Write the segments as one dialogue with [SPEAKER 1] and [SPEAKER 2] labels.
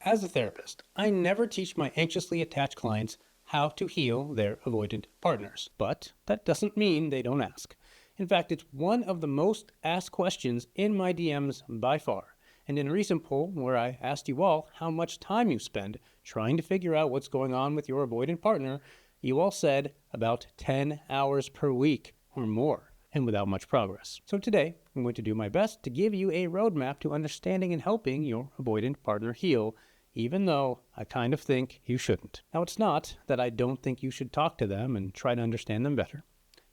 [SPEAKER 1] As a therapist, I never teach my anxiously attached clients how to heal their avoidant partners, but that doesn't mean they don't ask. In fact, it's one of the most asked questions in my DMs by far. And in a recent poll where I asked you all how much time you spend trying to figure out what's going on with your avoidant partner, you all said about 10 hours per week or more, and without much progress. So today, I'm going to do my best to give you a roadmap to understanding and helping your avoidant partner heal, even though I kind of think you shouldn't. Now, it's not that I don't think you should talk to them and try to understand them better.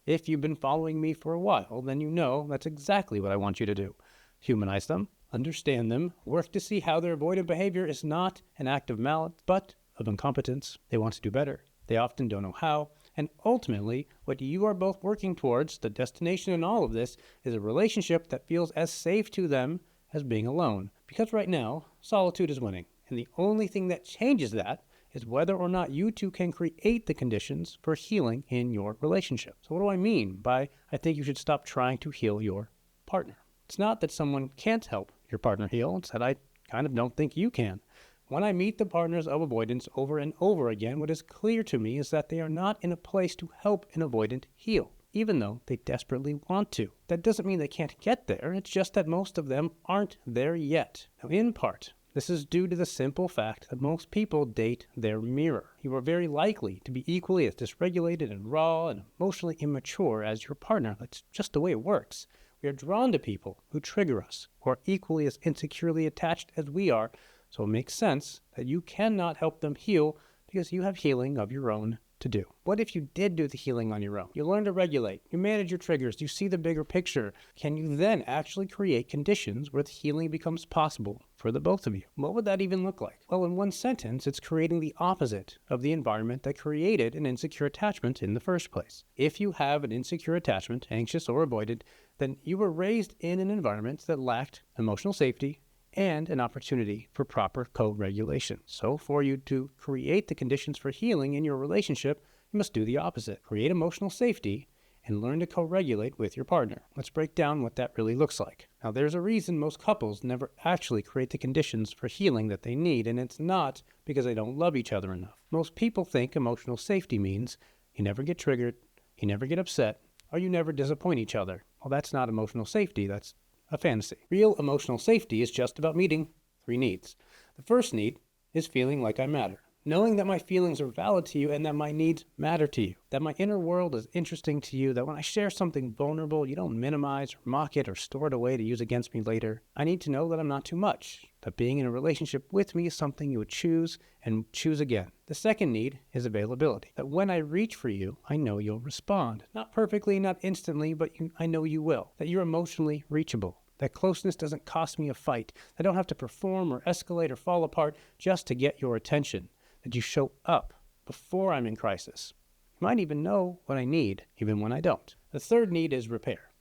[SPEAKER 1] If you've been following me for a while, then you know that's exactly what I want you to do. Humanize them, understand them, work to see how their avoidant behavior is not an act of malice, but of incompetence. They want to do better. They often don't know how. And ultimately, what you are both working towards, the destination in all of this, is a relationship that feels as safe to them as being alone. Because right now, solitude is winning. And the only thing that changes that is whether or not you two can create the conditions for healing in your relationship. So what do I mean by I think you should stop trying to heal your partner? It's not that someone can't help your partner heal. It's that I kind of don't think you can. When I meet the partners of avoidance over and over again, what is clear to me is that they are not in a place to help an avoidant heal, even though they desperately want to. That doesn't mean they can't get there. It's just that most of them aren't there yet. Now, in part, this is due to the simple fact that most people date their mirror. You are very likely to be equally as dysregulated and raw and emotionally immature as your partner. That's just the way it works. We are drawn to people who trigger us, who are equally as insecurely attached as we are, so it makes sense that you cannot help them heal because you have healing of your own to do. What if you did do the healing on your own? You learn to regulate, you manage your triggers, you see the bigger picture. Can you then actually create conditions where the healing becomes possible for the both of you? What would that even look like? Well, in one sentence, it's creating the opposite of the environment that created an insecure attachment in the first place. If you have an insecure attachment, anxious or avoidant, then you were raised in an environment that lacked emotional safety and an opportunity for proper co-regulation. So for you to create the conditions for healing in your relationship, you must do the opposite. Create emotional safety and learn to co-regulate with your partner. Let's break down what that really looks like. Now, there's a reason most couples never actually create the conditions for healing that they need, and it's not because they don't love each other enough. Most people think emotional safety means you never get triggered, you never get upset, or you never disappoint each other. Well, that's not emotional safety, that's a fantasy. Real emotional safety is just about meeting 3 needs. The first need is feeling like I matter. Knowing that my feelings are valid to you and that my needs matter to you. That my inner world is interesting to you. That when I share something vulnerable, you don't minimize or mock it or store it away to use against me later. I need to know that I'm not too much. That being in a relationship with me is something you would choose and choose again. The second need is availability. That when I reach for you, I know you'll respond. Not perfectly, not instantly, but I know you will. That you're emotionally reachable. That closeness doesn't cost me a fight. I don't have to perform or escalate or fall apart just to get your attention. That you show up before I'm in crisis. You might even know what I need, even when I don't. The third need is repair.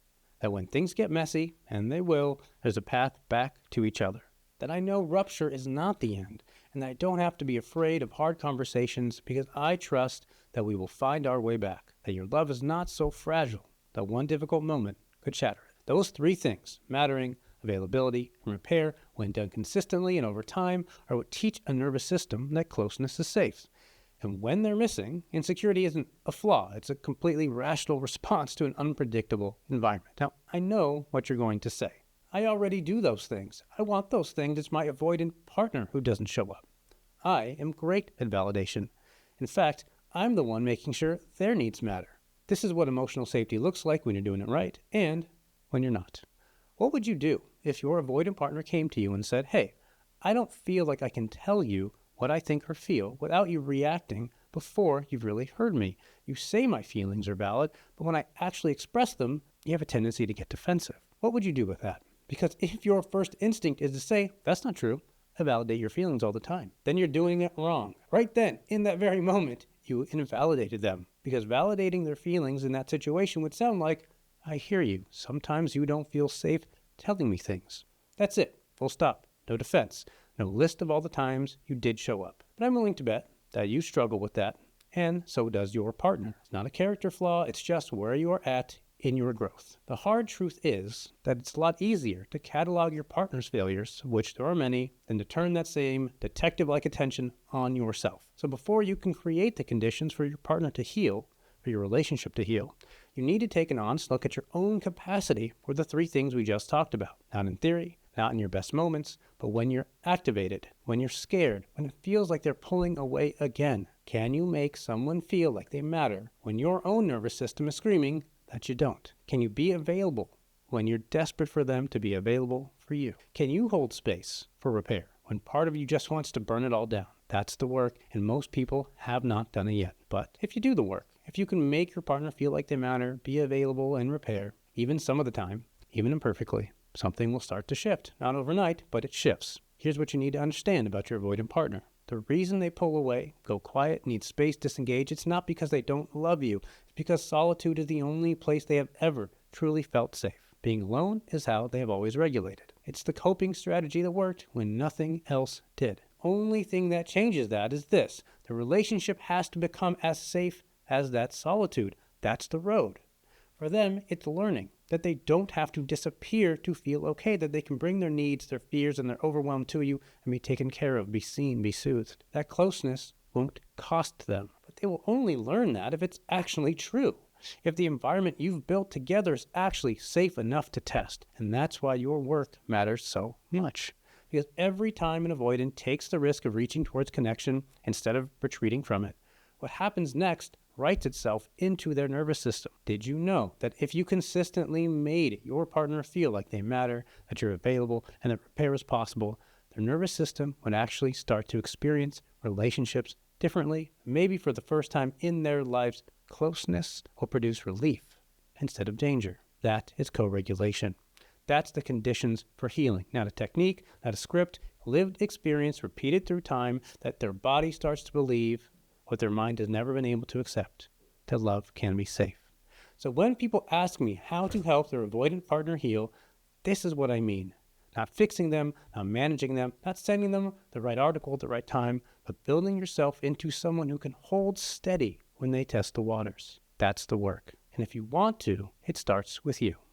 [SPEAKER 1] That when things get messy, and they will, there's a path back to each other. That I know rupture is not the end, and that I don't have to be afraid of hard conversations because I trust that we will find our way back. That your love is not so fragile that one difficult moment could shatter it. Those 3 things, mattering, availability, and repair, when done consistently and over time, are what teach a nervous system that closeness is safe. And when they're missing, insecurity isn't a flaw. It's a completely rational response to an unpredictable environment. Now, I know what you're going to say. I already do those things. I want those things. It's my avoidant partner who doesn't show up. I am great at validation. In fact, I'm the one making sure their needs matter. This is what emotional safety looks like when you're doing it right and when you're not. What would you do if your avoidant partner came to you and said, hey, I don't feel like I can tell you what I think or feel without you reacting before you've really heard me. You say my feelings are valid, but when I actually express them, you have a tendency to get defensive. What would you do with that? Because if your first instinct is to say, that's not true, I validate your feelings all the time, then you're doing it wrong. Right then, in that very moment, you invalidated them. Because validating their feelings in that situation would sound like, I hear you. Sometimes you don't feel safe telling me things. That's it. Full stop. No defense. No list of all the times you did show up. But I'm willing to bet that you struggle with that, and so does your partner. It's not a character flaw. It's just where you are at in your growth. The hard truth is that it's a lot easier to catalog your partner's failures, of which there are many, than to turn that same detective-like attention on yourself. So before you can create the conditions for your partner to heal, for your relationship to heal, you need to take an honest look at your own capacity for the three things we just talked about. Not in theory, not in your best moments, but when you're activated, when you're scared, when it feels like they're pulling away again. Can you make someone feel like they matter when your own nervous system is screaming that you don't? Can you be available when you're desperate for them to be available for you? Can you hold space for repair when part of you just wants to burn it all down? That's the work, and most people have not done it yet. But if you do the work, if you can make your partner feel like they matter, be available and repair, even some of the time, even imperfectly, something will start to shift. Not overnight, but it shifts. Here's what you need to understand about your avoidant partner. The reason they pull away, go quiet, need space, disengage, it's not because they don't love you. It's because solitude is the only place they have ever truly felt safe. Being alone is how they have always regulated. It's the coping strategy that worked when nothing else did. Only thing that changes that is this. The relationship has to become as safe as that solitude. That's the road. For them, it's learning that they don't have to disappear to feel okay, that they can bring their needs, their fears, and their overwhelm to you and be taken care of, be seen, be soothed. That closeness won't cost them, but they will only learn that if it's actually true. If the environment you've built together is actually safe enough to test. And that's why your work matters so much. Because every time an avoidant takes the risk of reaching towards connection instead of retreating from it, what happens next writes itself into their nervous system. Did you know that if you consistently made your partner feel like they matter, that you're available, and that repair is possible, their nervous system would actually start to experience relationships differently? Maybe for the first time in their lives, closeness will produce relief instead of danger. That is co-regulation. That's the conditions for healing. Not a technique, not a script, lived experience repeated through time that their body starts to believe what their mind has never been able to accept, that love can be safe. So when people ask me how to help their avoidant partner heal, this is what I mean. Not fixing them, not managing them, not sending them the right article at the right time, but building yourself into someone who can hold steady when they test the waters. That's the work. And if you want to, it starts with you.